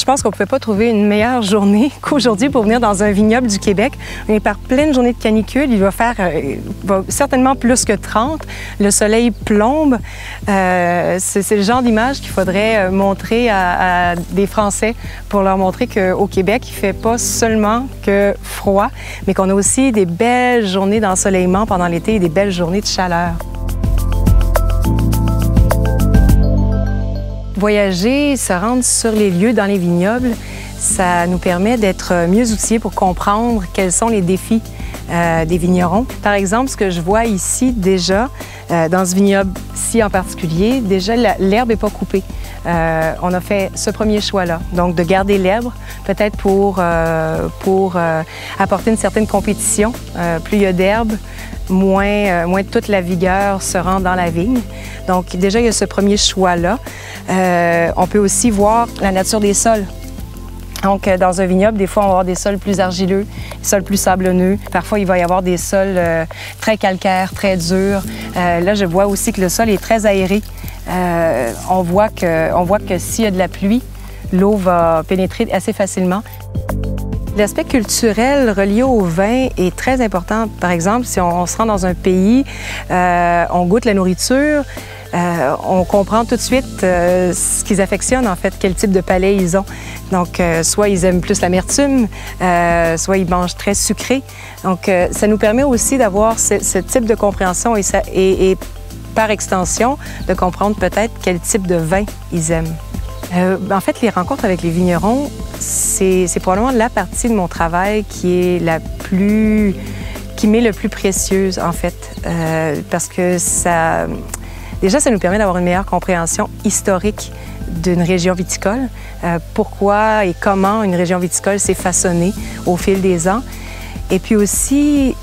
Je pense qu'on ne pouvait pas trouver une meilleure journée qu'aujourd'hui pour venir dans un vignoble du Québec. On est par pleine journée de canicule. Il va faire certainement plus que 30. Le soleil plombe. C'est le genre d'image qu'il faudrait montrer à des Français pour leur montrer qu'au Québec, il ne fait pas seulement que froid, mais qu'on a aussi des belles journées d'ensoleillement pendant l'été et des belles journées de chaleur. Voyager, se rendre sur les lieux dans les vignobles, ça nous permet d'être mieux outillés pour comprendre quels sont les défis des vignerons. Par exemple, ce que je vois ici déjà, dans ce vignoble-ci en particulier, déjà l'herbe n'est pas coupée. On a fait ce premier choix-là, donc de garder l'herbe, peut-être pour apporter une certaine compétition. Plus il y a d'herbe, moins toute la vigueur se rend dans la vigne. Donc déjà, il y a ce premier choix-là. On peut aussi voir la nature des sols. Donc, dans un vignoble, des fois, on va avoir des sols plus argileux, des sols plus sablonneux. Parfois, il va y avoir des sols très calcaires, très durs. Là, je vois aussi que le sol est très aéré. On voit que s'il y a de la pluie, l'eau va pénétrer assez facilement. L'aspect culturel relié au vin est très important. Par exemple, si on se rend dans un pays, on goûte la nourriture, on comprend tout de suite ce qu'ils affectionnent, en fait, quel type de palais ils ont. Donc, soit ils aiment plus l'amertume, soit ils mangent très sucré. Donc, ça nous permet aussi d'avoir ce type de compréhension et par extension, de comprendre peut-être quel type de vin ils aiment. En fait, les rencontres avec les vignerons, c'est probablement la partie de mon travail qui m'est le plus précieuse, en fait, parce que déjà, ça nous permet d'avoir une meilleure compréhension historique d'une région viticole, pourquoi et comment une région viticole s'est façonnée au fil des ans. Et puis aussi,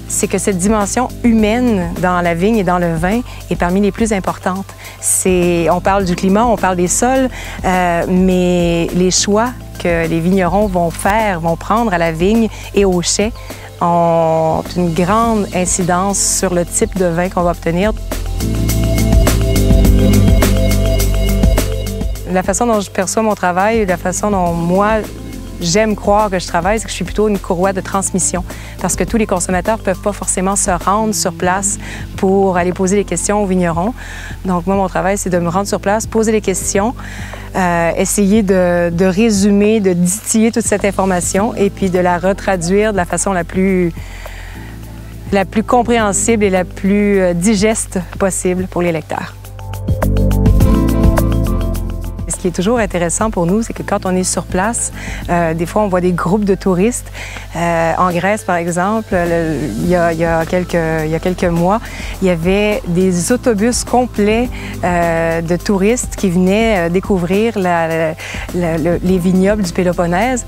c'est que cette dimension humaine dans la vigne et dans le vin est parmi les plus importantes. On parle du climat, on parle des sols, mais les choix que les vignerons vont prendre à la vigne et au chai ont une grande incidence sur le type de vin qu'on va obtenir. La façon dont je perçois mon travail, la façon dont moi, j'aime croire que je travaille, c'est que je suis plutôt une courroie de transmission. Parce que tous les consommateurs ne peuvent pas forcément se rendre sur place pour aller poser des questions aux vignerons. Donc moi, mon travail, c'est de me rendre sur place, poser des questions, essayer de résumer, de distiller toute cette information et puis de la retraduire de la façon la plus compréhensible et la plus digeste possible pour les lecteurs. Ce qui est toujours intéressant pour nous, c'est que quand on est sur place, des fois, on voit des groupes de touristes. En Grèce, par exemple, il y a quelques mois, il y avait des autobus complets de touristes qui venaient découvrir les vignobles du Péloponnèse.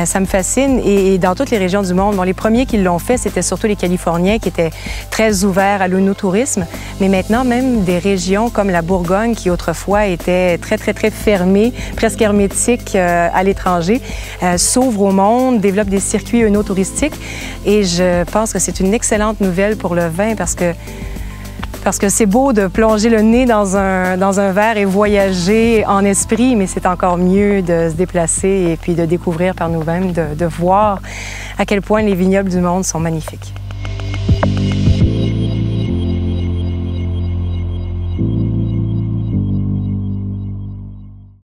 Ça me fascine. Et dans toutes les régions du monde, bon, les premiers qui l'ont fait, c'était surtout les Californiens qui étaient très ouverts à l'œnotourisme. Mais maintenant, même des régions comme la Bourgogne, qui autrefois étaient très fermées, presque hermétiques à l'étranger, s'ouvrent au monde, développent des circuits œnotouristiques. Et je pense que c'est une excellente nouvelle pour le vin parce que c'est beau de plonger le nez dans un verre et voyager en esprit, mais c'est encore mieux de se déplacer et puis de découvrir par nous-mêmes, de voir à quel point les vignobles du monde sont magnifiques.